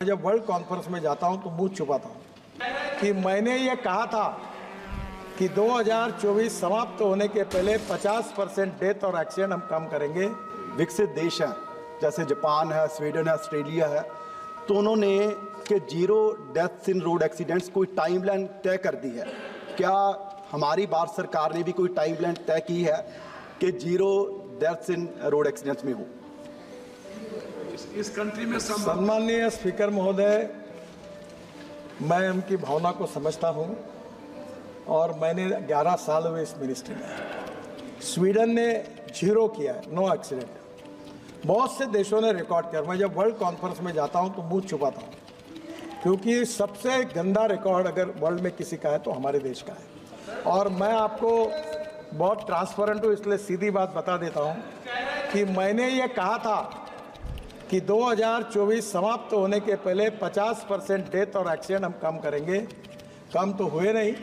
जब world conference में जाता हूं तो मुंह छुपाता हूं कि मैंने ये कहा था कि 2024 समाप्त होने के पहले 50% डेथ और एक्सीडेंट हम कम करेंगे। विकसित देश हैं जैसे जापान है, स्वीडन है, ऑस्ट्रेलिया है, तो उन्होंने कि zero deaths in road accidents कोई टाइमलाइन तय कर दी है। क्या हमारी भारत सरकार ने भी कोई टाइमलाइन तय की है कि zero deaths in road accidents में हो? इस कंट्री में सम्माननीय स्पीकर महोदय, मैं उनकी भावना को समझता हूं और मैंने 11 साल हुए इस मिनिस्ट्री में। स्वीडन ने 0 किया है, नो एक्सीडेंट। बहुत से देशों ने रिकॉर्ड किया। मैं जब वर्ल्ड कॉन्फ्रेंस में जाता हूं तो मुंह छुपाता हूं, क्योंकि सबसे गंदा रिकॉर्ड अगर वर्ल्ड में किसी का है तो हमारे देश का है। और मैं आपको बहुत ट्रांसपेरेंट हूँ, इसलिए सीधी बात बता देता हूँ कि मैंने ये कहा था कि 2024 समाप्त होने के पहले 50% डेथ और एक्सीडेंट हम कम करेंगे। कम तो हुए नहीं,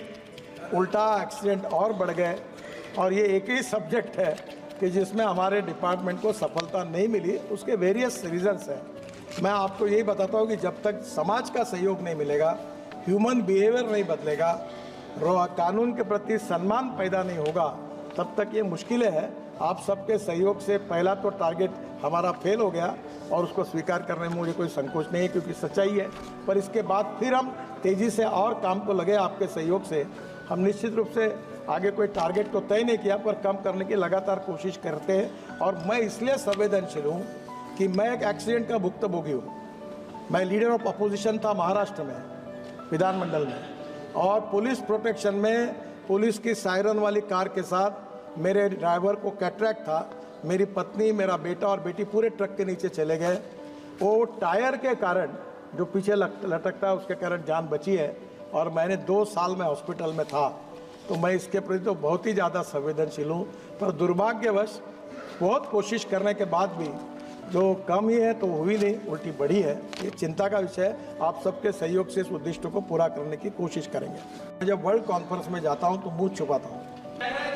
उल्टा एक्सीडेंट और बढ़ गए। और ये एक ही सब्जेक्ट है कि जिसमें हमारे डिपार्टमेंट को सफलता नहीं मिली। उसके वेरियस रीजंस हैं। मैं आपको यही बताता हूँ कि जब तक समाज का सहयोग नहीं मिलेगा, ह्यूमन बिहेवियर नहीं बदलेगा, कानून के प्रति सम्मान पैदा नहीं होगा, तब तक ये मुश्किलें हैं। आप सबके सहयोग से पहला तो टारगेट हमारा फेल हो गया और उसको स्वीकार करने में मुझे कोई संकोच नहीं है, क्योंकि सच्चाई है। पर इसके बाद फिर हम तेज़ी से और काम को लगे आपके सहयोग से। हम निश्चित रूप से आगे कोई टारगेट तो तय नहीं किया, पर कम करने की लगातार कोशिश करते हैं। और मैं इसलिए संवेदनशील हूँ कि मैं एक एक्सीडेंट का भुक्तभोगी हूँ। मैं लीडर ऑफ अपोजिशन था महाराष्ट्र में, विधानमंडल में, और पुलिस प्रोटेक्शन में पुलिस की सायरन वाली कार के साथ मेरे ड्राइवर को कैटरैक्ट था। मेरी पत्नी, मेरा बेटा और बेटी पूरे ट्रक के नीचे चले गए। वो टायर के कारण, जो पीछे लटकता है, उसके कारण जान बची है। और मैंने 2 साल में हॉस्पिटल में था। तो मैं इसके प्रति तो बहुत ही ज़्यादा संवेदनशील हूँ। पर दुर्भाग्यवश बहुत कोशिश करने के बाद भी जो कम ही है तो हुई नहीं, उल्टी बढ़ी है। ये चिंता का विषय है। आप सबके सहयोग से इस उद्देश्य को पूरा करने की कोशिश करेंगे। जब वर्ल्ड कॉन्फ्रेंस में जाता हूँ तो मुंह छुपाता हूँ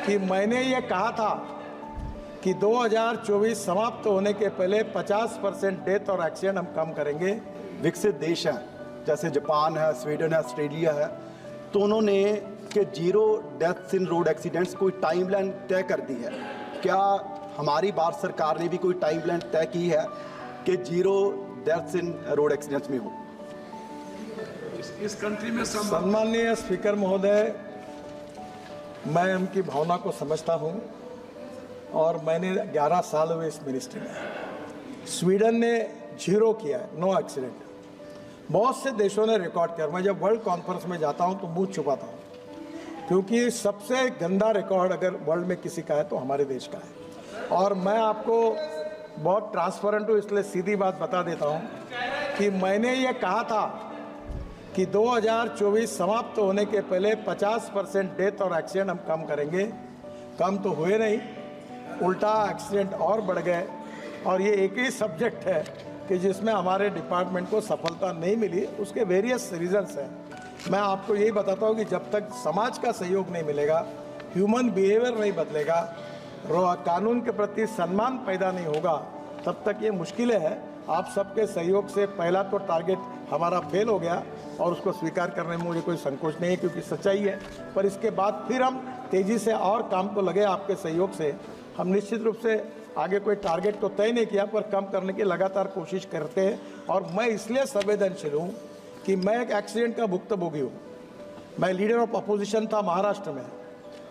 कि मैंने ये कहा था कि 2024 समाप्त होने के पहले 50% डेथ और एक्सीडेंट हम कम करेंगे। विकसित देश हैं जैसे जापान है, स्वीडन है, ऑस्ट्रेलिया है, तो उन्होंने कि zero deaths in road accidents कोई टाइमलाइन तय कर दी है। क्या हमारी भारत सरकार ने भी कोई टाइमलाइन तय की है कि zero deaths in road accidents में हो? इस कंट्री में सम्माननीय स्पीकर महोदय, मैं उनकी भावना को समझता हूं और मैंने 11 साल हुए इस मिनिस्ट्री में। स्वीडन ने 0 किया है, नो एक्सीडेंट। बहुत से देशों ने रिकॉर्ड किया। मैं जब वर्ल्ड कॉन्फ्रेंस में जाता हूं तो मुंह छुपाता हूं, क्योंकि सबसे गंदा रिकॉर्ड अगर वर्ल्ड में किसी का है तो हमारे देश का है। और मैं आपको बहुत ट्रांसपेरेंट हूँ, इसलिए सीधी बात बता देता हूँ कि मैंने ये कहा था कि 2024 समाप्त होने के पहले 50% डेथ और एक्सीडेंट हम कम करेंगे। कम तो हुए नहीं, उल्टा एक्सीडेंट और बढ़ गए। और ये एक ही सब्जेक्ट है कि जिसमें हमारे डिपार्टमेंट को सफलता नहीं मिली। उसके वेरियस रीजंस हैं। मैं आपको यही बताता हूँ कि जब तक समाज का सहयोग नहीं मिलेगा, ह्यूमन बिहेवियर नहीं बदलेगा, कानून के प्रति सम्मान पैदा नहीं होगा, तब तक ये मुश्किलें हैं। आप सबके सहयोग से पहला तो टारगेट हमारा फेल हो गया और उसको स्वीकार करने में मुझे कोई संकोच नहीं है, क्योंकि सच्चाई है। पर इसके बाद फिर हम तेज़ी से और काम को लगे आपके सहयोग से। हम निश्चित रूप से आगे कोई टारगेट तो तय नहीं किया, पर कम करने की लगातार कोशिश करते हैं। और मैं इसलिए संवेदनशील हूँ कि मैं एक एक्सीडेंट का भुक्तभोगी हूँ। मैं लीडर ऑफ अपोजिशन था महाराष्ट्र में,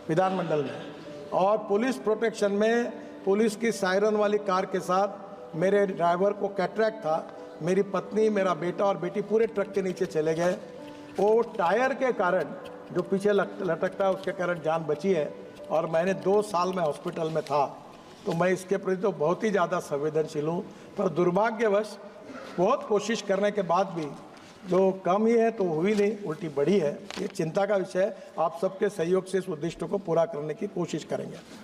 विधानमंडल में, और पुलिस प्रोटेक्शन में पुलिस की सायरन वाली कार के साथ मेरे ड्राइवर को कैटरैक्ट था। मेरी पत्नी, मेरा बेटा और बेटी पूरे ट्रक के नीचे चले गए। वो टायर के कारण, जो पीछे लटकता है, उसके कारण जान बची है। और मैंने 2 साल में हॉस्पिटल में था। तो मैं इसके प्रति तो बहुत ही ज़्यादा संवेदनशील हूँ। पर दुर्भाग्यवश बहुत कोशिश करने के बाद भी जो कम ही है तो हुई नहीं, उल्टी बढ़ी है। ये चिंता का विषय है। आप सबके सहयोग से इस उद्देश्य को पूरा करने की कोशिश करेंगे।